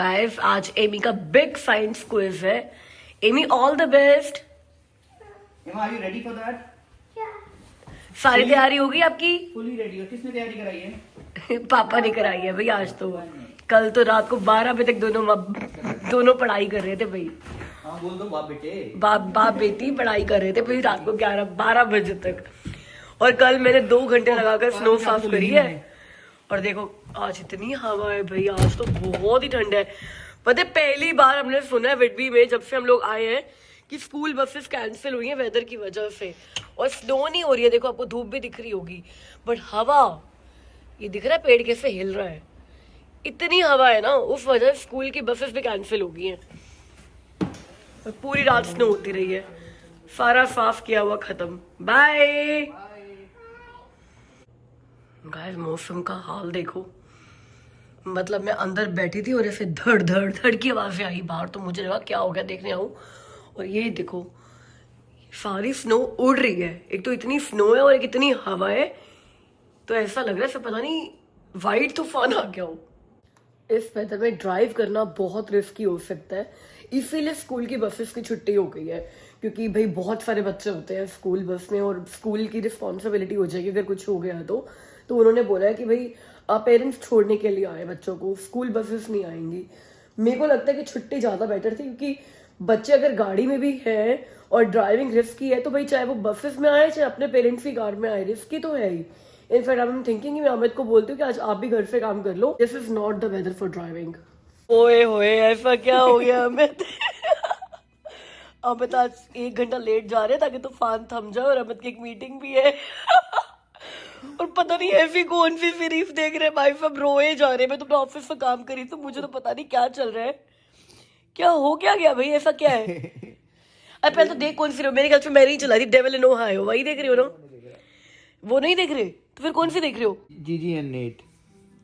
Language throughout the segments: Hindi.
गाइस आज एमी का बिग साइंस क्विज है। Amy all the best. Emma, are you ready for that? सारी तैयारी होगी आपकी? Fully ready हो। किसने तैयारी कराई है? पापा ने कराई है भाई आज तो। कल तो रात को 12 बजे तक दोनों पढ़ाई कर रहे थे भाई। हाँ बोल दो बाप बेटे। बाप बेटी पढ़ाई कर रहे थे भाई रात को 11-12 बजे तक। और कल मैंने 2 घंटे लगाकर स्नो साफ करी है। और देखो आज इतनी हवा है भाई, आज तो बहुत ही ठंड है। पता है पहली बार हमने सुना है विडबी में जब से हम लोग आए हैं कि स्कूल बसेस कैंसिल हुई है वेदर की वजह से। और स्नो नहीं हो रही है, देखो आपको धूप भी दिख रही होगी बट हवा, ये दिख रहा है पेड़ कैसे हिल रहा है। इतनी हवा है ना, उस वजह से स्कूल की बसेस भी कैंसिल हो गई हैं। और पूरी रात स्नो होती रही है। सारा साफ किया हुआ खत्म। बाय गाइस, मौसम का हाल देखो। मतलब मैं अंदर बैठी थी और ऐसे धड़ धड़ धड़ की आवाजें आई बाहर, तो मुझे लगा क्या हो गया देखने आऊं। और ये देखो सारी स्नो उड़ रही है। एक तो इतनी स्नो है और एक इतनी हवा है, तो ऐसा लग रहा है पता नहीं वाइट तूफान आ गया हो। इस वेदर में ड्राइव करना बहुत रिस्की हो सकता है, इसीलिए स्कूल की बसेस की छुट्टी हो गई है। क्योंकि भाई बहुत सारे बच्चे होते हैं स्कूल बस में और स्कूल की रिस्पॉन्सिबिलिटी हो जाएगी अगर कुछ हो गया तो उन्होंने बोला है कि भाई आप पेरेंट्स छोड़ने के लिए आए बच्चों को, स्कूल बसेस नहीं आएंगी। मेरे को लगता है कि छुट्टी ज़्यादा बेटर थी, क्योंकि बच्चे अगर गाड़ी में भी हैं और ड्राइविंग रिस्की है तो भाई चाहे वो बसेस में आए चाहे अपने पेरेंट्स की कार में आए, रिस्की तो है ही। इनफैक्ट आई एम थिंकिंग मैं अमित को बोलती हूँ कि आज आप भी घर से काम कर लो, this is not the weather for driving. ओए होए ऐसा क्या हो गया अमित? अमित आज 1 घंटा लेट जा रहे हैं ताकि तूफान थम जाए, और अमित की एक मीटिंग भी है। और पता नहीं ऐसी कौन सी सीरीज देख रहे हैं भाई, सब रोए जा रहे हैं। मैं तो अपने ऑफिस में काम करी तो मुझे तो पता नहीं क्या चल रहा है, क्या हो क्या गया भाई, ऐसा क्या है? अरे पहले तो देख कौन सी रही हो। मेरे ख्याल से मैं नहीं चला रही, डेविल इन ओहायो वही देख रही हो ना? वो नहीं देख रहे तो फिर कौन सी देख रहे हो? जीजी एंड नेट।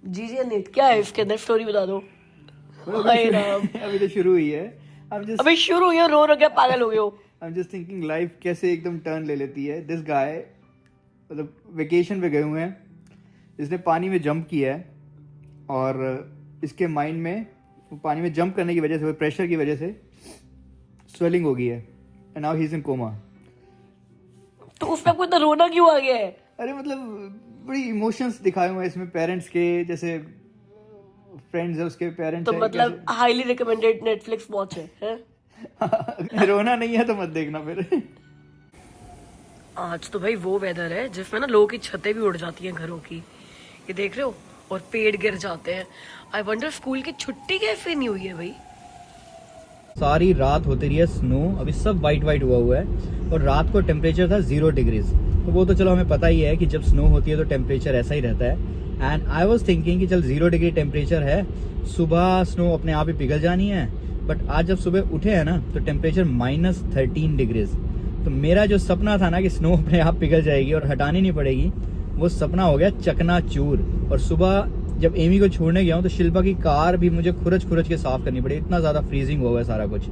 जीजी एंड नेट क्या है इसके अंदर, स्टोरी बता दो। हाय राम, अभी तो शुरू हुई है। अभी शुरू हुई है, रो क्या पागल हो गए हो? I am just thinking life कैसे एकदम टर्न ले लेती है। दिस गाय मतलब वेकेशन पे गए हुए हैं, इसने पानी में जंप किया है और इसके माइंड में वो पानी में जंप करने की वजह से, प्रेशर की वजह से स्वेलिंग हो गई है and now he is in coma. तो उसमें कोई तो रोना क्यों आ गया है? अरे मतलब बड़ी इमोशंस दिखाए हुए हैं इसमें, पेरेंट्स के, जैसे फ्रेंड्स है उसके पेरेंट्स तो मतलब हाईली रिकमेंडेड नेटफ्लिक्स वॉच है? रोना नहीं है तो मत देखना फिर। आज तो भाई वो वेदर है जिसमें ना लोगों की छतें भी उड़ जाती हैं घरों की, ये देख रहे हो, और पेड़ गिर जाते हैं। आई वंडर स्कूल की छुट्टी कैसे नहीं हुई है भाई। सारी रात होती रही है स्नो, अभी सब वाइट हुआ है और रात को टेम्परेचर था 0 डिग्रीज। तो वो तो चलो हमें पता ही है कि जब स्नो होती है तो टेम्परेचर ऐसा ही रहता है। एंड आई वाज थिंकिंग कि चल 0 डिग्री टेम्परेचर है, सुबह स्नो अपने आप ही पिघल जानी है। बट आज जब सुबह उठे हैं ना तो टेम्परेचर -13 डिग्रीज। तो मेरा जो सपना था ना कि स्नो अपने आप पिघल जाएगी और हटानी नहीं पड़ेगी, वो सपना हो गया चकनाचूर। और सुबह जब एमी को छोड़ने गया हूँ तो शिल्पा की कार भी मुझे खुरच के साफ करनी पड़ी, इतना ज़्यादा फ्रीजिंग हो गया सारा कुछ।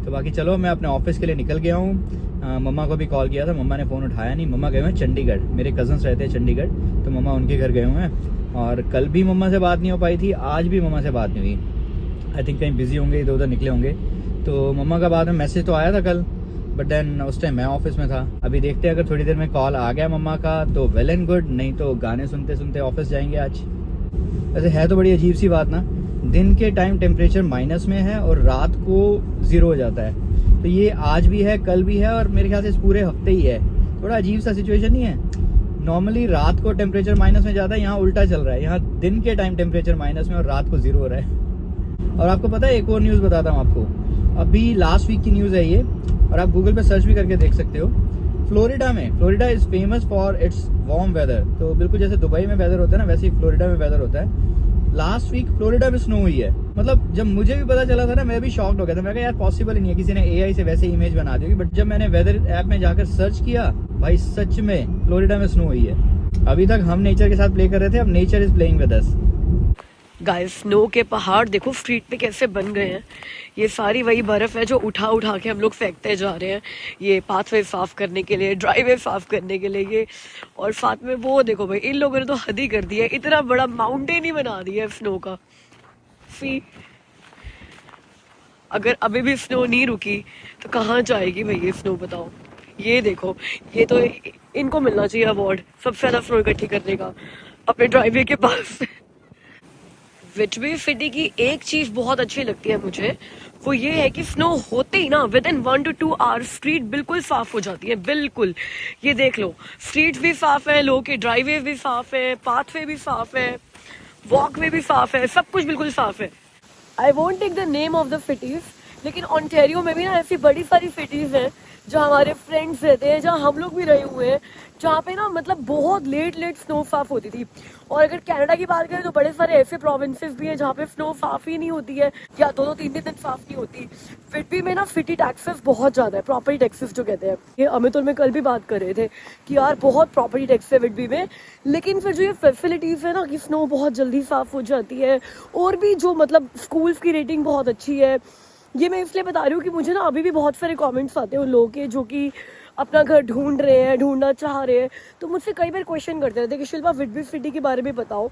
तो बाकी चलो मैं अपने ऑफिस के लिए निकल गया हूँ। मम्मा को भी कॉल किया था, मम्मा ने फ़ोन उठाया नहीं। मम्मा गए हुए हैं चंडीगढ़, मेरे कजन्स रहते हैं चंडीगढ़, तो मम्मा उनके घर गए हुए हैं। और कल भी मम्मा से बात नहीं हो पाई थी, आज भी मम्मा से बात नहीं हुई। आई थिंक कहीं बिजी होंगे, इधर उधर निकले होंगे। तो मम्मा का बाद में मैसेज तो आया था कल, बट देन उस टाइम मैं ऑफिस में था। अभी देखते हैं अगर थोड़ी देर में कॉल आ गया मम्मा का तो वेल एंड गुड, नहीं तो गाने सुनते सुनते ऑफिस जाएंगे आज। वैसे है तो बड़ी अजीब सी बात ना, दिन के टाइम टेम्परेचर माइनस में है और रात को 0 हो जाता है। तो ये आज भी है, कल भी है और मेरे ख्याल से इस पूरे हफ्ते ही है। थोड़ा अजीब सा सिचुएशन नहीं है? नॉर्मली रात को टेम्परेचर माइनस में जाता है, यहाँ उल्टा चल रहा है। यहाँ दिन के टाइम टेम्परेचर माइनस में और रात को 0 हो रहा है। और आपको पता है एक और न्यूज़ बताता हूँ आपको, अभी लास्ट वीक की न्यूज़ है ये, और आप गूगल पे सर्च भी करके देख सकते हो। Florida is famous for its warm weather. तो बिल्कुल जैसे दुबई में वेदर होता है ना, वैसे ही फ्लोरिडा में वेदर होता है। लास्ट वीक फ्लोरिडा में स्नो हुई है। मतलब जब मुझे भी पता चला था ना, मैं भी शॉक्ड हो गया था। मैं कहा यार पॉसिबल ही नहीं है, किसी ने एआई से वैसे इमेज बना दी होगी। बट जब मैंने वेदर ऐप में जाकर सर्च किया, भाई सच में फ्लोरिडा में स्नो हुई है। अभी तक हम नेचर के साथ प्ले कर रहे थे, अब nature is playing with us. Guys snow के पहाड़ देखो स्ट्रीट पे कैसे बन गए हैं। ये सारी वही बर्फ है जो उठा के हम लोग फेंकते जा रहे हैं, ये पाथवे साफ करने के लिए, ड्राइवे साफ करने के लिए ये। और साथ में वो देखो भाई, इन लोगों ने तो हद ही कर दिया है, इतना बड़ा माउंटेन ही बना दिया है स्नो का। सी अगर अभी भी स्नो नहीं रुकी तो कहाँ जाएगी भाई ये स्नो, बताओ। ये देखो, ये तो इनको मिलना चाहिए अवार्ड सबसे ज्यादा स्नो इकट्ठी करने का अपने ड्राइववे के पास। विटबी सिटी की एक चीज बहुत अच्छी लगती है मुझे, वो ये है कि स्नो होते ही ना with in 1 to 2 hours street बिल्कुल साफ हो जाती है, बिल्कुल। ये देख लो, स्ट्रीट भी साफ है, लोगों के ड्राइववे भी साफ है, पाथवे भी साफ है, वॉकवे भी साफ है, सब कुछ बिल्कुल साफ है। I won't take the name of the cities, लेकिन ऑन्टेरियो में भी ना ऐसी बड़ी सारी सिटीज हैं जहाँ हमारे फ्रेंड्स रहते हैं, जहाँ हम लोग भी रहे हुए हैं, जहाँ पे ना मतलब बहुत लेट स्नो साफ होती थी। और अगर कनाडा की बात करें तो बड़े सारे ऐसे प्रोविंसेस भी हैं जहाँ पे स्नो साफ ही नहीं होती है, या 2-3 दिन साफ नहीं होती। फिटबी में ना सिटी टैक्सेस बहुत ज्यादा है, प्रॉपर्टी टैक्सेस जो कहते हैं। ये अमित और मैं कल भी बात कर रहे थे कि यार बहुत प्रॉपर्टी टैक्स है विटबी में, लेकिन फिर जो ये फैसिलिटीज है ना कि स्नो बहुत जल्दी साफ हो जाती है, और भी जो मतलब स्कूल्स की रेटिंग बहुत अच्छी है। ये मैं इसलिए बता रही हूँ कि मुझे ना अभी भी बहुत सारे कमेंट्स आते हैं उन लोगों के जो कि अपना घर ढूंढ रहे हैं, ढूंढना चाह रहे हैं, तो मुझसे कई बार क्वेश्चन करते रहते हैं कि शिल्पा विटबी सिटी के बारे में बताओ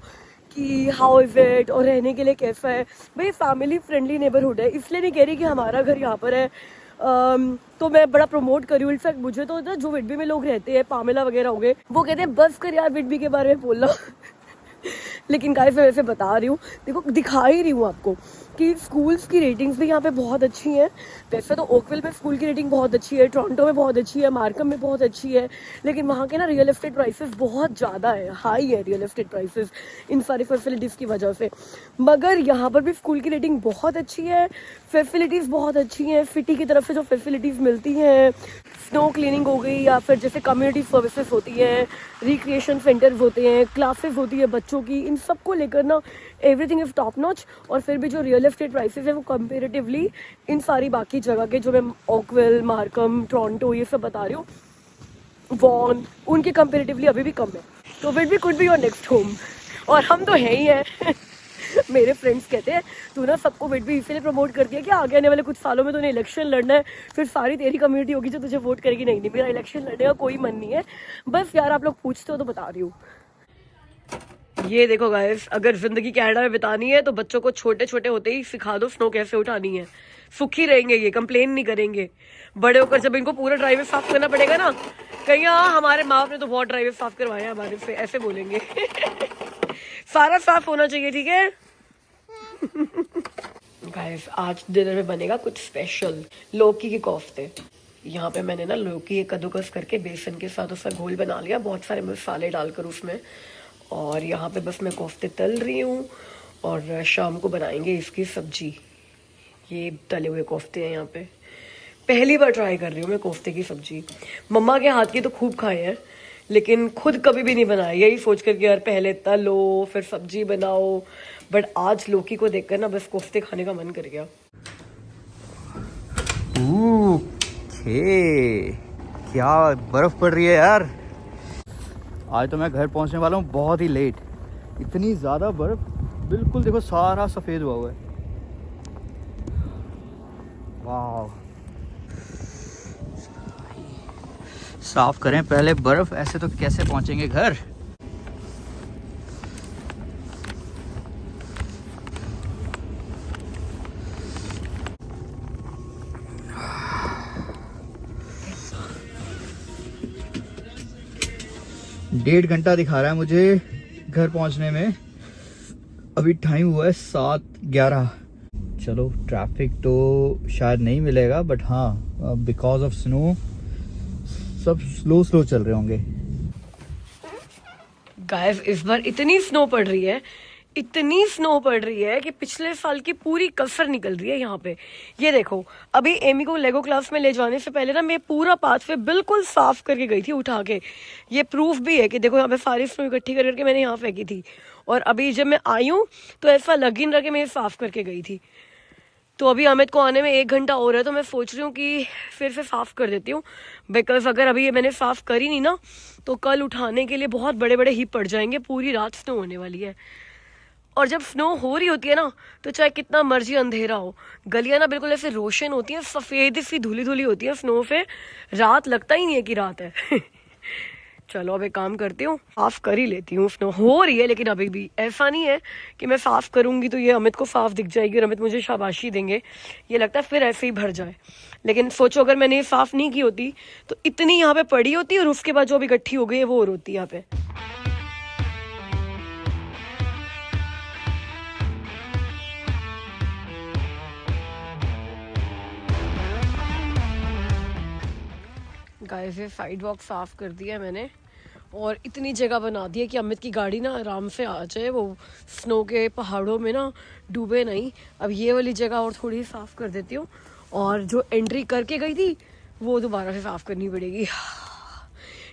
कि हाउ इज इट और रहने के लिए कैसा है। भाई फैमिली फ्रेंडली नेबरहुड है, इसलिए नहीं कह रही कि हमारा घर यहाँ पर है तो मैं बड़ा प्रमोट करी हूँ। इनफैक्ट मुझे तो ना जो विटबी में लोग रहते हैं, पामेला वगैरह हो गए, वो कहते हैं बस कर यार विटबी के बारे में बोलना। लेकिन गाइस मैं वैसे बता रही हूँ, देखो दिखा ही रही हूँ आपको कि स्कूल्स की रेटिंग्स भी यहाँ पे बहुत अच्छी हैं। वैसे तो ओकविल में स्कूल की रेटिंग बहुत अच्छी है, टोरंटो में बहुत अच्छी है, मार्कम में बहुत अच्छी है, लेकिन वहाँ के ना रियल एस्टेट प्राइसेस बहुत ज़्यादा है, हाई है रियल एस्टेट प्राइसेस इन सारी फैसिलिटीज़ की वजह से। मगर यहाँ पर भी स्कूल की रेटिंग बहुत अच्छी है, फैसिलिटीज़ बहुत अच्छी हैं। सिटी की तरफ से जो फैसिलिटीज़ मिलती हैं, स्नो क्लीनिंग हो गई, या फिर जैसे कम्युनिटी सर्विसेज होती हैं, रिक्रिएशन सेंटर्स होते हैं, क्लासेस होती है बच्चों की, इन सब को लेकर ना एवरीथिंग इज टॉप नॉच। और फिर भी जो रियल एस्टेट प्राइसेस है वो कंपेरेटिवली इन सारी बाकी जगह के जो मैं ओकविल, मार्कम, टोरंटो ये सब बता रही हूँ, वॉन, उनके कंपेरेटिवली अभी भी कम है। तो Whitby could be your next home, और हम तो हैं ही हैं। मेरे फ्रेंड्स कहते हैं तू ना सबको विटबी इसलिए प्रमोट कर दिया कि आगे आने वाले कुछ सालों में तूने इलेक्शन लड़ना है, फिर सारी तेरी कम्युनिटी होगी जो तुझे वोट करेगी। नहीं मेरा इलेक्शन लड़ने का कोई मन नहीं है, बस यार आप लोग पूछते हो तो बता रही हूँ। ये देखो गाइस, अगर जिंदगी कनाडा में बितानी है तो बच्चों को छोटे छोटे होते ही सिखा दो स्नो कैसे उठानी है, सुखी रहेंगे, ये कंप्लेन नहीं करेंगे। बड़े होकर जब इनको पूरा ड्राइवे साफ करना पड़ेगा ना, कहीं हमारे माँ बाप ने तो बहुत ड्राइवे साफ करवाए हैं हमारे से, ऐसे बोलेंगे। सारा साफ होना चाहिए, ठीक है। गाइस आज डिनर में बनेगा कुछ स्पेशल, लौकी के कोफ्ते। यहाँ पे मैंने ना लौकी एक कद्दूकस करके बेसन के साथ उसका घोल बना लिया, बहुत सारे मसाले डालकर उसमें, और यहाँ पे बस मैं कोफ्ते तल रही हूँ, और शाम को बनाएंगे इसकी सब्जी। ये तले हुए कोफ्ते हैं यहाँ पे, पहली बार ट्राई कर रही हूँ मैं कोफ्ते की सब्जी। मम्मा के हाथ की तो खूब खाए हैं, लेकिन खुद कभी भी नहीं बनाई, यही सोच कर कि यार पहले तलो फिर सब्जी बनाओ। बट आज लौकी को देखकर ना बस कोफ्ते खाने का मन कर गया। ओके, क्या बर्फ पड़ रही है यार। आज तो मैं घर पहुंचने वाला हूँ बहुत ही लेट, इतनी ज़्यादा बर्फ, बिल्कुल देखो सारा सफ़ेद हुआ हुआ है। वाह, साफ करें पहले बर्फ, ऐसे तो कैसे पहुंचेंगे घर। डेढ़ घंटा दिखा रहा है मुझे घर पहुंचने में, अभी टाइम हुआ है 7:11। चलो ट्रैफिक तो शायद नहीं मिलेगा, बट हाँ बिकॉज ऑफ स्नो सब स्लो चल रहे होंगे। गाइस इस बार इतनी स्नो पड़ रही है, इतनी स्नो पड़ रही है कि पिछले साल की पूरी कसर निकल रही है यहाँ पे। ये देखो, अभी एमी को लेगो क्लास में ले जाने से पहले ना मैं पूरा पाथवे बिल्कुल साफ करके गई थी उठा के। ये प्रूफ भी है कि देखो यहाँ पे सारी स्नो इकट्ठी करके मैंने यहाँ फेंकी थी, और अभी जब मैं आई हूँ तो ऐसा लग ही नहीं रहा कि मैं साफ करके गई थी। तो अभी अमित को आने में 1 घंटा और है, तो मैं सोच रही हूँ कि फिर से साफ कर देती हूँ, बिकॉज अगर अभी ये मैंने साफ करी नहीं ना तो कल उठाने के लिए बहुत बड़े बड़े हीप पड़ जाएंगे, पूरी रात स्नो होने वाली है। और जब स्नो हो रही होती है ना तो चाहे कितना मर्जी अंधेरा हो, गलियां ना बिल्कुल ऐसे रोशन होती हैं, सफेद सी धुली धुली होती है स्नो से, रात लगता ही नहीं है कि रात है। चलो अब एक काम करती हूँ, साफ कर ही लेती हूँ। स्नो हो रही है लेकिन अभी भी ऐसा नहीं है कि मैं साफ करूंगी तो ये अमित को साफ दिख जाएगी और अमित मुझे शाबाशी देंगे। ये लगता है फिर ऐसे ही भर जाए। लेकिन सोचो अगर मैंने ये साफ नहीं की होती तो इतनी यहाँ पे पड़ी होती और उसके बाद जो अभी इकट्ठी हो गई है वो और होती यहाँ पे। गाइस ये साइड वॉक साफ कर दिया है मैंने और इतनी जगह बना दी है कि अमित की गाड़ी ना आराम से आ जाए, वो स्नो के पहाड़ों में ना डूबे नहीं। अब ये वाली जगह और थोड़ी साफ कर देती हूँ और जो एंट्री करके गई थी वो दोबारा से साफ करनी पड़ेगी।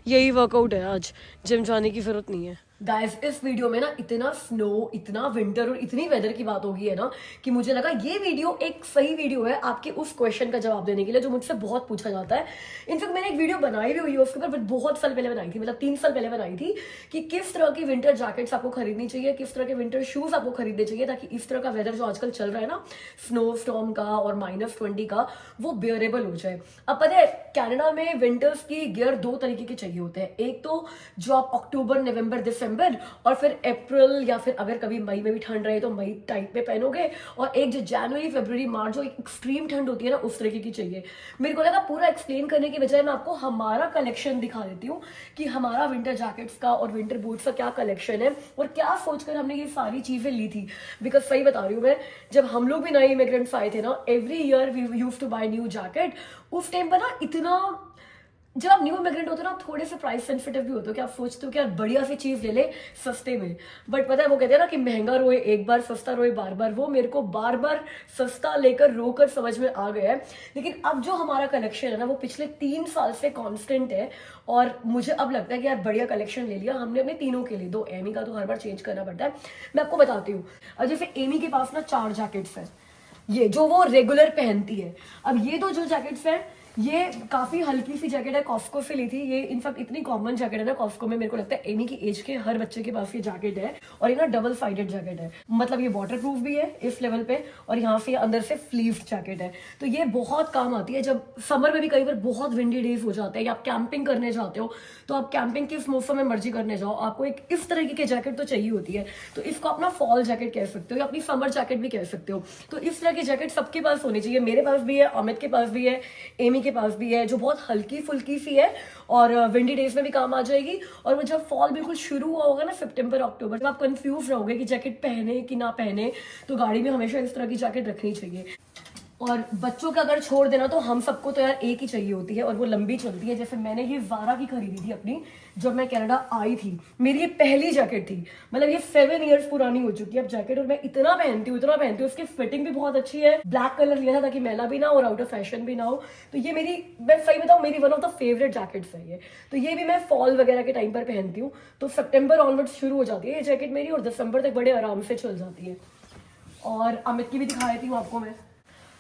यही वर्कआउट है आज, जिम जाने की जरूरत नहीं है। गाइस इस वीडियो में ना इतना स्नो, इतना विंटर और इतनी वेदर की बात हो गई है ना कि मुझे लगा ये वीडियो एक सही वीडियो है आपके उस क्वेश्चन का जवाब देने के लिए जो मुझसे बहुत पूछा जाता है। इनफैक्ट मैंने एक वीडियो बनाई भी हुई है उसके ऊपर, बट बहुत साल पहले बनाई थी, मतलब 3 साल पहले बनाई थी कि किस तरह की विंटर जैकेट्स आपको खरीदनी चाहिए, किस तरह के विंटर शूज आपको खरीदने चाहिए ताकि इस तरह का वेदर जो आजकल चल रहा है ना स्नो स्टॉर्म का और -20 का, वो बेयरेबल हो जाए। अब पता है कनाडा में विंटर्स की गियर 2 तरीके के चाहिए होते हैं। एक तो जो आप अक्टूबर, नवंबर, दिसंबर और फिर अप्रैल या फिर अगर कभी मई में भी ठंड रहे तो मई टाइप में पहनोगे, और एक जो जनवरी, फरवरी, मार्च जो एक्सट्रीम ठंड होती है ना उस तरीके की चाहिए। मेरे को लगा पूरा एक्सप्लेन करने की बजाय मैं आपको हमारा कलेक्शन दिखा देती हूँ कि हमारा विंटर जैकेट्स का और विंटर बूट्स का क्या कलेक्शन है और क्या सोचकर हमने ये सारी चीजें ली थी। बिकॉज सही बता रही हूँ मैं, जब हम लोग भी नए इमिग्रेंट्स आए थे ना, every year we used to buy new jacket. उस टाइम पर ना इतना, जब आप न्यू इमिग्रेंट होते हो ना थोड़े से प्राइस सेंसिटिव भी होते हो कि आप सोचते हो कि यार बढ़िया सी चीज ले ले सस्ते में। बट पता है वो कहते हैं ना कि महंगा रोए एक बार, सस्ता रोए बार बार। वो मेरे को बार बार सस्ता लेकर रोकर समझ में आ गया है। लेकिन अब जो हमारा कलेक्शन है ना वो पिछले 3 साल से कांस्टेंट है और मुझे अब लगता है कि यार बढ़िया कलेक्शन ले लिया हमने अपने तीनों के लिए। 2 एमी का तो हर बार चेंज करना पड़ता है। मैं आपको बताती हूँ, अब जैसे एमी के पास ना 4 जैकेट्स है, ये जो वो रेगुलर पहनती है। अब ये दो जो जैकेट्स हैं ये काफी हल्की सी जैकेट है, कॉस्को से ली थी। ये इनफैक्ट इतनी कॉमन जैकेट है ना कॉस्को में, मेरे को लगता है एमी की एज के हर बच्चे के पास ये जैकेट है। और ये ना डबल साइडेड जैकेट है, मतलब ये वाटर प्रूफ भी है इस लेवल पे, और यहाँ से अंदर से फ्लीव्ड जैकेट है। तो ये बहुत काम आती है जब समर में भी कई बार बहुत विंडी डेज हो जाते हैं या आप कैंपिंग करने जाते हो। तो आप कैंपिंग किस मौसम में मर्जी करने जाओ, आपको एक इस तरीके की जैकेट तो चाहिए होती है। तो इसको अपना फॉल जैकेट कह सकते हो या अपनी समर जैकेट भी कह सकते हो। तो इस तरह की जैकेट सबके पास होनी चाहिए। मेरे पास भी है, अमित के पास भी है, एमी के पास भी है, जो बहुत हल्की फुल्की सी है और विंडी डेज में भी काम आ जाएगी। और वो जब फॉल बिल्कुल शुरू हुआ होगा ना सितंबर अक्टूबर, जब आप कंफ्यूज रहोगे कि जैकेट पहने कि ना पहने, तो गाड़ी में हमेशा इस तरह की जैकेट रखनी चाहिए। और बच्चों का अगर छोड़ देना तो हम सबको तो यार एक ही चाहिए होती है और वो लंबी चलती है। जैसे मैंने ये ज़ारा की खरीदी थी अपनी, जब मैं कनाडा आई थी। मेरी ये पहली जैकेट थी, मतलब ये 7 इयर्स पुरानी हो चुकी है अब जैकेट, और मैं इतना पहनती हूँ। उसकी फिटिंग भी बहुत अच्छी है। ब्लैक कलर लिया था ताकि मैला भी ना और आउट ऑफ फैशन भी ना हो। तो ये मेरी, मैं सही बताऊँ, मेरी one of the favourite jackets है ये। तो ये भी मैं फॉल वगैरह के टाइम पर पहनती हूँ। तो सितंबर ऑनवर्ड्स शुरू हो जाती है ये जैकेट मेरी और दिसंबर तक बड़े आराम से चल जाती है। और अमित की भी दिखा देती हूँ आपको मैं।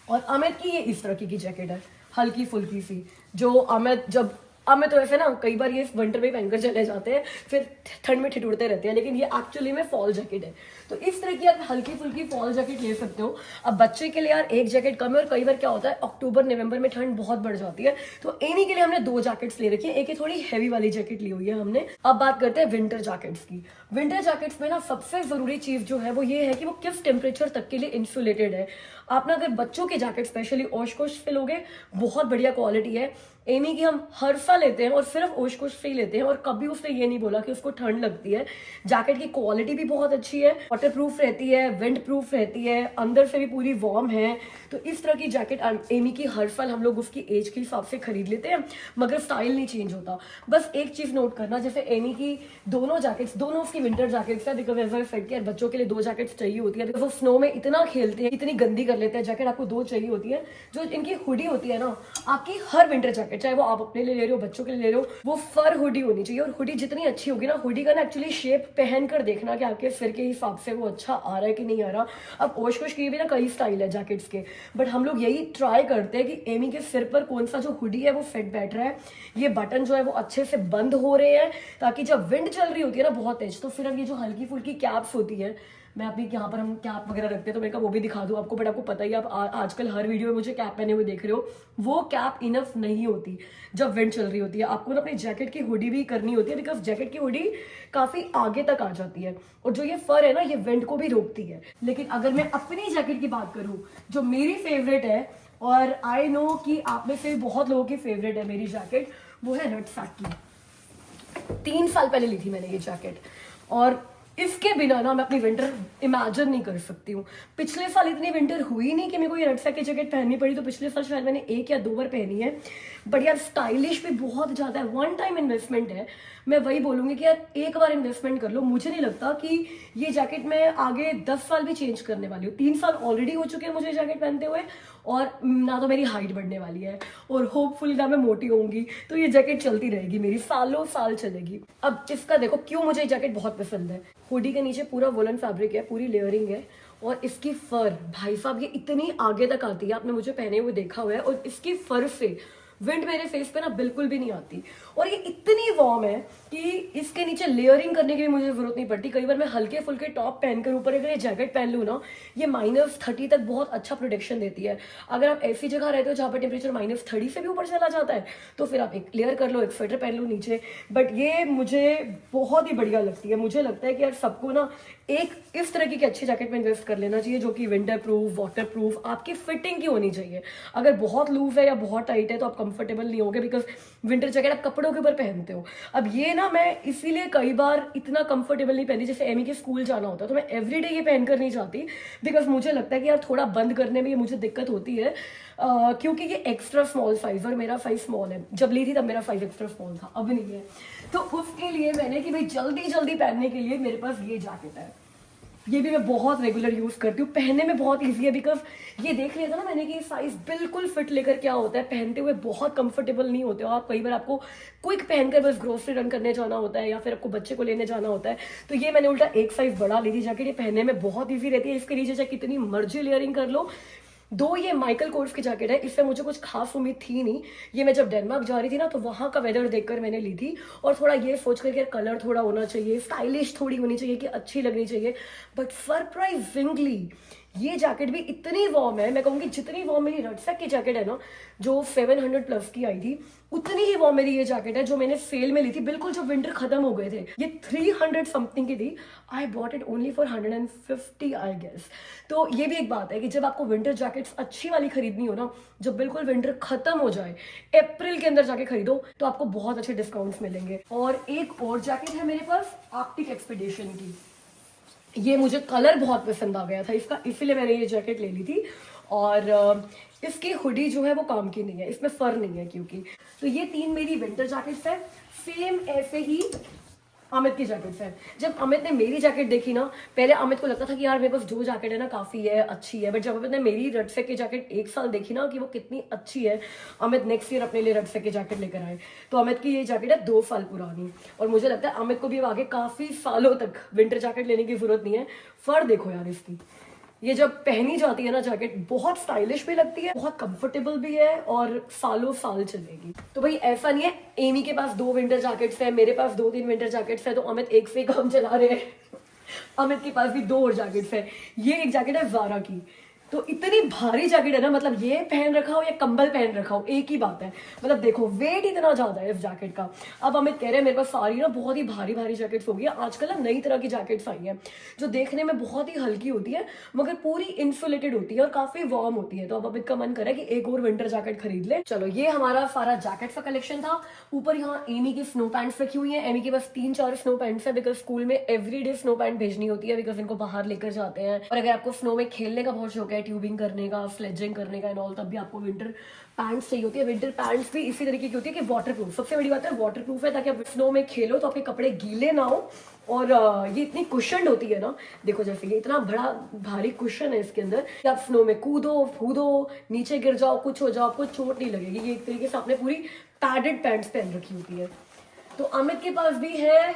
और अमित की ये इस तरह की जैकेट है, हल्की फुल्की सी, जो अमित तो ऐसे ना कई बार ये विंटर में पहनकर चले जाते हैं, फिर ठंड में ठिठुरते रहते हैं, लेकिन ये एक्चुअली में फॉल जैकेट है। तो इस तरह की आप हल्की फुल्की फॉल जैकेट ले सकते हो। अब बच्चे के लिए यार एक जैकेट कम है, और कई बार क्या होता है अक्टूबर नवंबर में ठंड बहुत बढ़ जाती है। तो एनी के लिए हमने 2 जैकेट्स ले रखी है, एक थोड़ी हैवी वाली जैकेट ली हुई है हमने। अब बात करते हैं विंटर जैकेट्स की। विंटर जैकेट्स में ना सबसे जरूरी चीज जो है वो ये है कि वो किस टेम्परेचर तक के लिए इंसुलेटेड है। आप ना अगर बच्चों के जैकेट स्पेशली ओशकोश से लोगे, बहुत बढ़िया क्वालिटी है। एमी की हम हर साल लेते हैं और सिर्फ ओशकोश से ही लेते हैं, और कभी उसने ये नहीं बोला कि उसको ठंड लगती है। जैकेट की क्वालिटी भी बहुत अच्छी है, वाटर प्रूफ रहती है, विंड प्रूफ रहती है, अंदर से भी पूरी वार्म है। तो इस तरह की जैकेट एमी की हर साल हम लोग उसकी एज के हिसाब से खरीद लेते हैं, मगर स्टाइल नहीं चेंज होता। बस एक चीज नोट करना, जैसे एमी की दोनों जैकेट्स, दोनों उसकी विंटर जैकेट्स है, बिकॉज एज आई सेड कि बच्चों के लिए 2 जैकेट्स चाहिए होती है, बिकॉज वो स्नो में इतना खेलते हैं, इतनी गंदी कर लेते हैं जैकेट, आपको 2 चाहिए होती है। जो इनकी हुडी होती है ना, आपकी हर विंटर जैकेट, चाहे वो आप अपने लिए ले रहे हो, बच्चों के लिए ले रहे हो, वो फर हुडी होनी चाहिए। और हुडी जितनी अच्छी होगी ना, हुडी का ना एक्चुअली शेप पहन कर देखना कि आपके सिर के हिसाब से वो अच्छा आ रहा है कि नहीं आ रहा। अब ओशकोश की भी ना कई स्टाइल है जैकेट्स के, बट हम लोग यही ट्राई करते हैं कि एमी के सिर पर कौन सा जो हुडी है वो फिट बैठ रहा है, ये बटन जो है वो अच्छे से बंद हो रहे हैं, ताकि जब विंड चल रही होती है ना बहुत तेज, तो फिर अब ये जो हल्की फुल्की कैप्स होती है, मैं अपनी यहाँ पर हम कैप वगैरह रखते हैं तो मैंने कहा वो भी दिखा दूँ आपको, बट आपको पता ही है, आप आजकल हर वीडियो में मुझे कैप पहने हुए देख रहे हो, वो कैप इनफ नहीं होती जब विंड चल रही होती है। आपको ना अपनी जैकेट की हुडी भी करनी होती है, बिकॉज जैकेट की हुडी काफी आगे तक आ जाती है, और जो ये फर है ना ये विंड को भी रोकती है। लेकिन अगर मैं अपनी जैकेट की बात करूँ जो मेरी फेवरेट है, और आई नो कि आप में से बहुत लोगों की फेवरेट है मेरी जैकेट, वो है रटसैक की। 3 साल पहले ली थी मैंने ये जैकेट, और इसके बिना ना मैं अपनी विंटर इमेजिन नहीं कर सकती हूँ। पिछले साल इतनी विंटर हुई नहीं कि मेरे को ये रटसैक की जैकेट पहननी पड़ी, तो पिछले साल शायद मैंने 1 या 2 बार पहनी है, बट यार स्टाइलिश भी बहुत ज़्यादा है, वन टाइम इन्वेस्टमेंट है। मैं वही बोलूँगी कि यार एक बार इन्वेस्टमेंट कर लो। मुझे नहीं लगता कि ये जैकेट मैं आगे 10 साल भी चेंज करने वाली हूँ। 3 साल ऑलरेडी हो चुके हैं मुझे जैकेट पहनते हुए, और ना तो मेरी हाइट बढ़ने वाली है, और होपफुली ना मैं मोटी होंगी, तो ये जैकेट चलती रहेगी मेरी, सालों साल चलेगी। अब इसका देखो क्यों मुझे ये जैकेट बहुत पसंद है। हुडी के नीचे पूरा वुलन फैब्रिक है, पूरी लेयरिंग है, और इसकी फर भाई साहब ये इतनी आगे तक आती है, आपने मुझे पहने हुए देखा हुआ है, और इसकी फर से विंड मेरे फेस पे ना बिल्कुल भी नहीं आती, और ये इतनी वार्म है कि इसके नीचे लेयरिंग करने की भी मुझे जरूरत नहीं पड़ती। कई बार मैं हल्के फुल्के टॉप पहनकर ऊपर अगर ये जैकेट पहन लूँ ना, ये -30 तक बहुत अच्छा प्रोटेक्शन देती है। अगर आप ऐसी जगह रहते हो जहाँ पर टेम्परेचर -30 से भी ऊपर चला जाता है, तो फिर आप एक लेयर कर लो, एक स्वेटर पहन लो नीचे। बट ये मुझे बहुत ही बढ़िया लगती है। मुझे लगता है कि यार सबको ना एक इस तरह की अच्छी जैकेट में इन्वेस्ट कर लेना चाहिए, जो कि विंटर प्रूफ, वाटर प्रूफ, आपकी फिटिंग की होनी चाहिए। अगर बहुत लूज है या बहुत टाइट है तो आप कंफर्टेबल नहीं होगे, बिकॉज विंटर जैकेट आप कपड़ों के ऊपर पहनते हो। अब ये ना मैं इसीलिए कई बार इतना कंफर्टेबल नहीं पहनती। जैसे एमी के स्कूल जाना होता है तो मैं एवरीडे ये पहनकर नहीं जाती, बिकॉज मुझे लगता है कि यार थोड़ा बंद करने में ये मुझे दिक्कत होती है, क्योंकि ये एक्स्ट्रा स्मॉल साइज, और मेरा साइज स्मॉल है। जब ली थी तब मेरा साइज एक्स्ट्रा स्मॉल था, अब नहीं है। तो उसके लिए मैंने कि भाई जल्दी जल्दी पहनने के लिए मेरे पास ये जैकेट है। ये भी मैं बहुत रेगुलर यूज करती हूँ, पहनने में बहुत इजी है, बिकॉज ये देख लिया था ना मैंने कि साइज बिल्कुल फिट लेकर क्या होता है, पहनते हुए बहुत कंफर्टेबल नहीं होते हो आप। कई बार आपको क्विक पहनकर बस ग्रोसरी रन करने जाना होता है, या फिर आपको बच्चे को लेने जाना होता है, तो ये मैंने उल्टा एक साइज बड़ा ली थी जैकेट। ये पहनने में बहुत ईजी रहती है, इसके नीचे चाहे कितनी मर्जी लेयरिंग कर लो। दो ये माइकल कोर्स की जैकेट है, इससे मुझे कुछ खास उम्मीद थी नहीं। ये मैं जब डेनमार्क जा रही थी ना, तो वहाँ का वेदर देखकर मैंने ली थी, और थोड़ा ये सोच कर कलर थोड़ा होना चाहिए, स्टाइलिश थोड़ी होनी चाहिए, कि अच्छी लगनी चाहिए। बट सरप्राइजिंगली ये जैकेट भी इतनी वार्म है, मैं कहूँगी जितनी वार्म मेरी रटसैक की जैकेट है ना, जो 700+ की आई थी, उतनी ही वार्म मेरी ये जैकेट है जो मैंने सेल में ली थी बिल्कुल जब विंटर खत्म हो गए थे। ये 300 समथिंग की थी, I bought it only for 150 I guess. तो ये भी एक बात है कि जब आपको विंटर जैकेट्स अच्छी वाली खरीदनी हो ना, जब बिल्कुल विंटर खत्म हो जाए, अप्रैल के अंदर जाके खरीदो, तो आपको बहुत अच्छे डिस्काउंट्स मिलेंगे। और एक और जैकेट है मेरे पास आर्कटिक एक्सपीडिशन की। ये मुझे कलर बहुत पसंद आ गया था इसका, इसीलिए मैंने ये जैकेट ले ली थी। और इसकी हुडी जो है वो काम की नहीं है, इसमें फर नहीं है क्योंकि। तो ये 3 मेरी विंटर जैकेट्स है। सेम ऐसे ही अमित की जैकेट्स है। जब अमित ने मेरी जैकेट देखी ना, पहले अमित को लगता था कि यार मेरे पास जो जैकेट है ना काफ़ी है, अच्छी है, बट जब अमित ने मेरी रटसैक की जैकेट 1 साल देखी ना कि वो कितनी अच्छी है, अमित नेक्स्ट ईयर अपने लिए रटसैक की जैकेट लेकर आए। तो अमित की ये जैकेट है 2 साल पुरानी, और मुझे लगता है अमित को भी आगे काफ़ी सालों तक विंटर जैकेट लेने की जरूरत नहीं है। फर देखो यार इसकी, ये जब पहनी जाती है ना जैकेट, बहुत स्टाइलिश भी लगती है, बहुत कंफर्टेबल भी है, और सालों साल चलेगी। तो भाई ऐसा नहीं है, एमी के पास 2 विंटर जैकेट्स है, मेरे पास 2-3 विंटर जैकेट्स है, तो अमित एक से काम चला रहे हैं। अमित के पास भी 2 और जैकेट्स है। ये एक जैकेट है ज़ारा की, तो इतनी भारी जैकेट है ना, मतलब ये पहन रखा हो या कंबल पहन रखा हो एक ही बात है। मतलब देखो वेट इतना ज्यादा है इस जैकेट का। अब अमित कह रहे हैं मेरे पास सारी ना बहुत ही भारी भारी जैकेट्स होगी। आजकल ना नई तरह की जैकेट्स आई हैं जो देखने में बहुत ही हल्की होती है, मगर पूरी इंसुलेटेड होती है और काफी वार्म होती है। तो अब अमित का मन करे कि एक और विंटर जैकेट खरीद ले। चलो ये हमारा सारा जैकेट का कलेक्शन था। ऊपर यहाँ एमी की स्नो पैंट्स रखी हुई है। एमी के पास 3-4 स्नो पैंट्स है, बिकॉज स्कूल में एवरीडे स्नो पैंट भेजनी होती है, बिकॉज इनको बाहर लेकर जाते हैं। और अगर आपको स्नो में खेलने का बहुत शौक है, ट्यूबिंग करने का, स्लेजिंग करने का एंड ऑल, तब भी आपको विंटर पैंट्स चाहिए होती है। विंटर पैंट्स भी इसी तरीके की होती है कि वाटर प्रूफ, सबसे बड़ी बात है वाटर प्रूफ है, ताकि आप स्नो में खेलो तो आपके कपड़े गीले ना हो। और ये इतनी कुशन्ड होती है ना, देखो जैसे ये इतना बड़ा भारी कुशन है इसके अंदर कि आप स्नो में कूदो फूदो, नीचे गिर जाओ, कुछ हो जाओ, आपको चोट नहीं लगेगी। ये एक तरीके से आपने पूरी पैडेड पैंट्स पहन रखी होती है। तो अमित के पास भी है,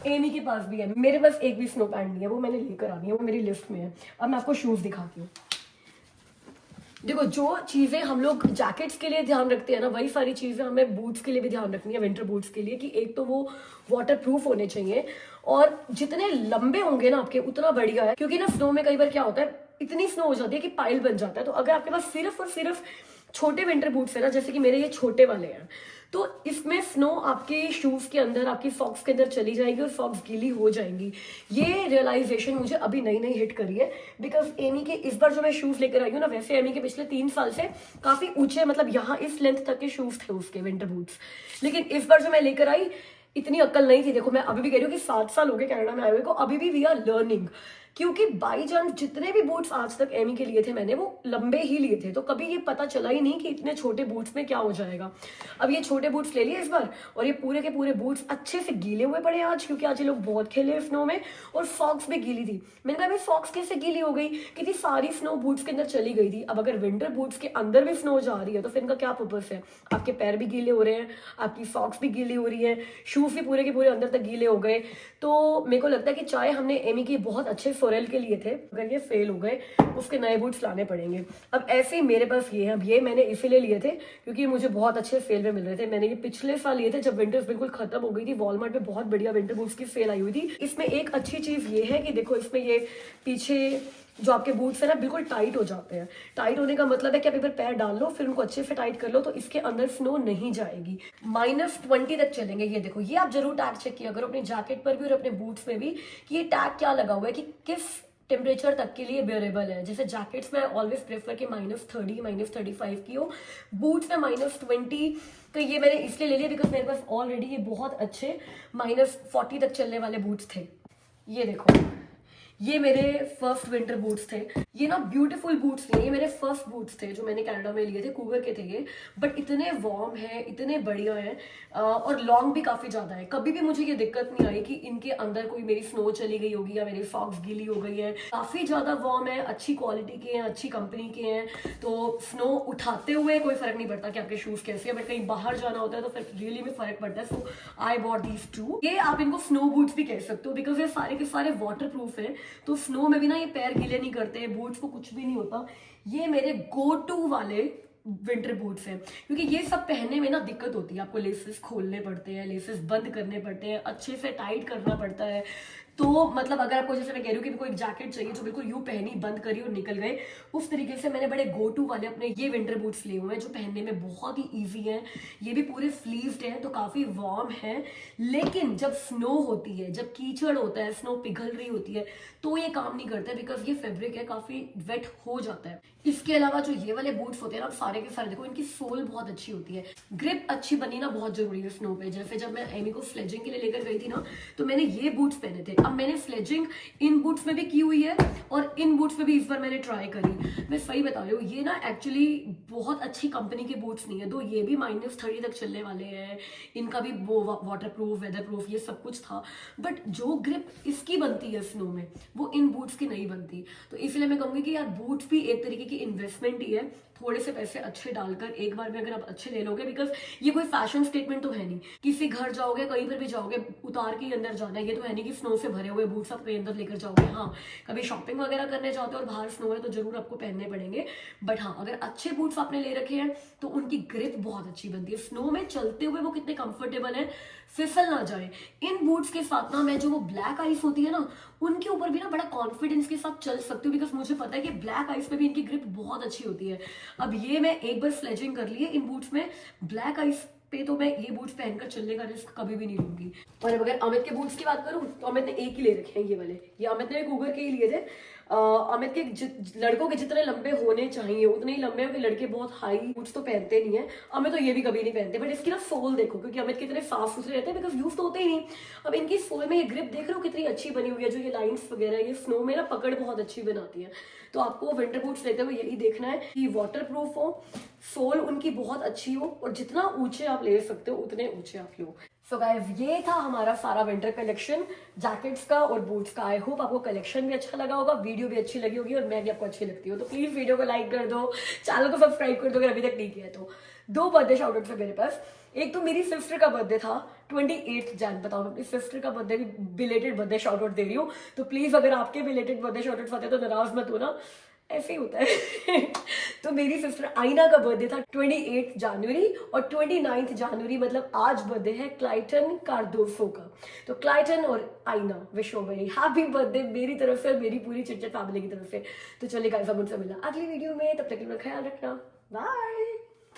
एमी के पास भी है, मेरे पास एक भी स्नो पैंट नहीं है, वो मैंने लेकर आनी है, वो मेरी लिस्ट में है। अब मैं आपको शूज दिखाती हूँ। देखो, जो चीजें हम लोग जैकेट्स के लिए ध्यान रखते हैं ना, वही सारी चीजें हमें बूट्स के लिए भी ध्यान रखनी है, विंटर बूट्स के लिए, कि एक तो वो वाटर प्रूफ होने चाहिए और जितने लंबे होंगे ना आपके उतना बढ़िया है। क्योंकि ना स्नो में कई बार क्या होता है, इतनी स्नो हो जाती है कि पाइल बन जाता है। तो अगर आपके पास सिर्फ और सिर्फ छोटे विंटर बूट्स है ना, जैसे कि मेरे ये छोटे वाले हैं, तो इसमें स्नो आपके शूज के अंदर, आपकी सॉक्स के अंदर चली जाएगी और सॉक्स गीली हो जाएंगी। ये रियलाइजेशन मुझे अभी नई नई हिट करी है, बिकॉज एमी के इस बार जो मैं शूज लेकर आई हूँ ना, वैसे एमी के पिछले 3 साल से काफी ऊंचे, मतलब यहाँ इस लेंथ तक के शूज थे उसके, विंटर बूट्स। लेकिन इस बार जो मैं लेकर आई, इतनी अक्ल नहीं थी। देखो, मैं अभी भी कह रही हूँ कि 7 साल हो गए कनाडा में आए हुए को, अभी भी वी आर लर्निंग। क्योंकि बाई चांस जितने भी बूट्स आज तक एमी के लिए थे मैंने, वो लंबे ही लिए थे, तो कभी ये पता चला ही नहीं कि इतने छोटे बूट्स में क्या हो जाएगा। अब ये छोटे बूट्स ले लिए इस बार, और ये पूरे के पूरे बूट्स अच्छे से गीले हुए पड़े आज, क्योंकि आज ये लोग बहुत खेले स्नो में, और सॉक्स भी गीली थी। मैंने कहा भाई सॉक्स कैसे गीली हो गई, क्योंकि सारी स्नो बूट्स के अंदर चली गई थी। अब अगर विंटर बूट्स के अंदर भी स्नो जा रही है तो फिर इनका क्या पर्पस है? आपके पैर भी गीले हो रहे हैं, आपकी सॉक्स भी गीली हो रही है, शूज भी पूरे के पूरे अंदर तक गीले हो गए। तो मेरे को लगता है कि चाहे हमने एमी के बहुत अच्छे फोरेल के लिए थे, अगर ये फेल हो गए उसके नए बूट्स लाने पड़ेंगे। अब ऐसे ही मेरे पास ये हैं। अब ये मैंने इसीलिए लिए थे क्योंकि मुझे बहुत अच्छे सेल में मिल रहे थे। मैंने ये पिछले साल लिए थे जब विंटर्स बिल्कुल खत्म हो गई थी, वॉलमार्ट में बहुत बढ़िया विंटर बूट्स की सेल आई हुई थी। इसमें एक अच्छी चीज ये है कि देखो, इसमें ये पीछे जो आपके बूट्स है ना, बिल्कुल टाइट हो जाते हैं। टाइट होने का मतलब है कि आप एक बार पैर डाल लो, फिर उनको अच्छे से टाइट कर लो, तो इसके अंदर स्नो नहीं जाएगी। -20 तक चलेंगे। ये देखो, ये आप जरूर टैग चेक किया करो अपने जैकेट पर भी और अपने बूट्स में भी, कि ये टैग क्या लगा हुआ है, कि किस टेम्परेचर तक के लिए बेरेबल है। जैसे जैकेट्स में ऑलवेज प्रेफर कि -30, -35 की हो, बूट्स में -20। तो ये मैंने इसलिए ले लिया बिकॉज मेरे पास ऑलरेडी ये बहुत अच्छे -40 तक चलने वाले बूट्स थे। ये देखो, ये मेरे फर्स्ट विंटर बूट्स थे। ये ना ब्यूटीफुल बूट्स थे, ये मेरे फर्स्ट बूट्स थे जो मैंने कनाडा में लिए थे, कूगर के थे ये। बट इतने वार्म हैं, इतने बढ़िया हैं, और लॉन्ग भी काफी ज्यादा है। कभी भी मुझे ये दिक्कत नहीं आई कि इनके अंदर कोई मेरी स्नो चली गई होगी या मेरी सॉक्स गीली हो गई है। काफी ज्यादा वार्म है, अच्छी क्वालिटी के हैं, अच्छी कंपनी के हैं, तो स्नो उठाते हुए कोई फर्क नहीं पड़ता कि आपके शूज कैसे हैं। बट कहीं बाहर जाना होता है तो फिर रियली में फर्क पड़ता है। सो आई बॉट दीज 2। ये आप इनको स्नो बूट्स भी कह सकते हो बिकॉज ये सारे के सारे वाटर प्रूफ है, तो स्नो में भी ना ये पैर गीले नहीं करते, बूट्स को कुछ भी नहीं होता। ये मेरे गो टू वाले विंटर बूट्स हैं, क्योंकि ये सब पहनने में ना दिक्कत होती है। आपको लेसेस खोलने पड़ते हैं, लेसेस बंद करने पड़ते हैं, अच्छे से टाइट करना पड़ता है। तो मतलब अगर आपको, जैसे मैं कह रही हूँ कि कोई एक जैकेट चाहिए जो बिल्कुल यूं पहनी, बंद करी और निकल गए, उस तरीके से मैंने बड़े गो टू वाले अपने ये विंटर बूट्स लिए हुए हैं जो पहनने में बहुत ही ईजी हैं। ये भी पूरे स्लीव्ड हैं, तो काफी वार्म है। लेकिन जब स्नो होती है, जब कीचड़ होता है, स्नो पिघल रही होती है, तो ये काम नहीं करता बिकॉज ये फैब्रिक है, काफी वेट हो जाता है। इसके अलावा जो ये वाले बूट्स होते हैं ना, सारे के सारे देखो, इनकी सोल बहुत अच्छी होती है। ग्रिप अच्छी बनी ना बहुत जरूरी है स्नो पे। जैसे जब मैं एमी को स्लेजिंग के लिए लेकर गई थी ना, तो मैंने ये बूट्स पहने थे। अब मैंने स्लेजिंग इन बूट्स में भी की हुई है और इन बूट्स में भी इस बार मैंने ट्राई करी। मैं सही बता रही हूँ, ये ना एक्चुअली बहुत अच्छी कंपनी के बूट्स नहीं है, तो ये भी -30 तक चलने वाले हैं। इनका भी वो वाटर प्रूफ, वेदर प्रूफ, ये सब कुछ था। बट जो ग्रिप इसकी बनती है स्नो में, वो इन बूट्स की नहीं बनती। तो इसलिए मैं कहूंगी कि यार, बूट्स भी एक तरीके की इन्वेस्टमेंट ही है। थोड़े से पैसे अच्छे डालकर एक बार में अगर आप अच्छे ले लोगे, बिकॉज ये कोई फैशन स्टेटमेंट तो है नहीं। किसी घर जाओगे, कहीं पर भी जाओगे, उतार के अंदर जाना है। ये तो है नहीं कि स्नो से भरे हुए बूट्स आप कहीं अंदर लेकर जाओगे। हाँ, कभी शॉपिंग वगैरह करने जाते हो और बाहर स्नो है तो जरूर आपको पहनने पड़ेंगे। बट हाँ, अगर अच्छे बूट्स आपने ले रखे हैं तो उनकी ग्रिप बहुत अच्छी बनती है। स्नो में चलते हुए वो कितने कंफर्टेबल है, फिसल ना जाए। इन बूट्स के साथ ना मैं जो वो ब्लैक आइस होती है ना, उनके ऊपर भी ना बड़ा कॉन्फिडेंस के साथ चल सकती हूँ, बिकॉज मुझे पता है कि ब्लैक आइस पे भी इनकी ग्रिप बहुत अच्छी होती है। अब ये मैं एक बार स्लेजिंग कर ली है इन बूट्स में, ब्लैक आइस पे तो मैं ये बूट्स पहनकर चलने का रिस्क कभी भी नहीं लूंगी। और अब अगर अमित के बूट्स की बात करूं तो अमित ने एक ही ले रखे हैं, ये वाले। ये अमित ने कूगर के ही लिए थे। अमित के लड़कों के जितने लंबे होने चाहिए उतने ही लंबे हो कि लड़के बहुत हाई बूट्स तो पहनते नहीं है। अमित तो ये भी कभी नहीं पहनते। बट इसकी ना सोल देखो, क्योंकि अमित कितने साफ सुथरे रहते हैं बिकॉज यूज तो होते ही नहीं। अब इनकी सोल में ये ग्रिप देख रहे हो कितनी अच्छी बनी हुई है। जो ये लाइंस वगैरह, ये स्नो में ना पकड़ बहुत अच्छी बनाती है। तो आपको विंटर बूट्स लेते हुए यही देखना है कि वाटर प्रूफ हो, सोल उनकी बहुत अच्छी हो, और जितना ऊंचे आप ले सकते हो उतने ऊंचे आप लो। सो गाइस, ये था हमारा सारा विंटर कलेक्शन जैकेट्स का और बूट्स का। आई होप आपको कलेक्शन भी अच्छा लगा होगा, वीडियो भी अच्छी लगी होगी और मैं भी आपको अच्छी लगती हूँ। तो प्लीज वीडियो को लाइक कर दो, चैनल को सब्सक्राइब कर दो अगर अभी तक नहीं किया तो। 2 बर्थडे शाउट आउट है मेरे पास। एक तो मेरी सिस्टर का बर्थडे था 28 जैन। बताओ, मैं अपनी सिस्टर का बर्थडे भी बिलेटेड बर्थडे शाउट आउट दे रही हूँ। तो प्लीज अगर आपके बिलेटेड बर्थडे शाउट आउट आते हैं तो नाराज मत होना। ऐसे ही होता है। तो मेरी सिस्टर आइना का बर्थडे था 28 जनवरी और 29 जनवरी मतलब आज बर्थडे है क्लाइटन कार्दोफो का। तो क्लाइटन और आइना wish you very happy birthday मेरी तरफ से, मेरी पूरी चिटचट फैमिली की तरफ से। तो चलिए गाइस अब मुझसे मिला अगली वीडियो में, तब तक के लिए ख्याल रखना, बाय।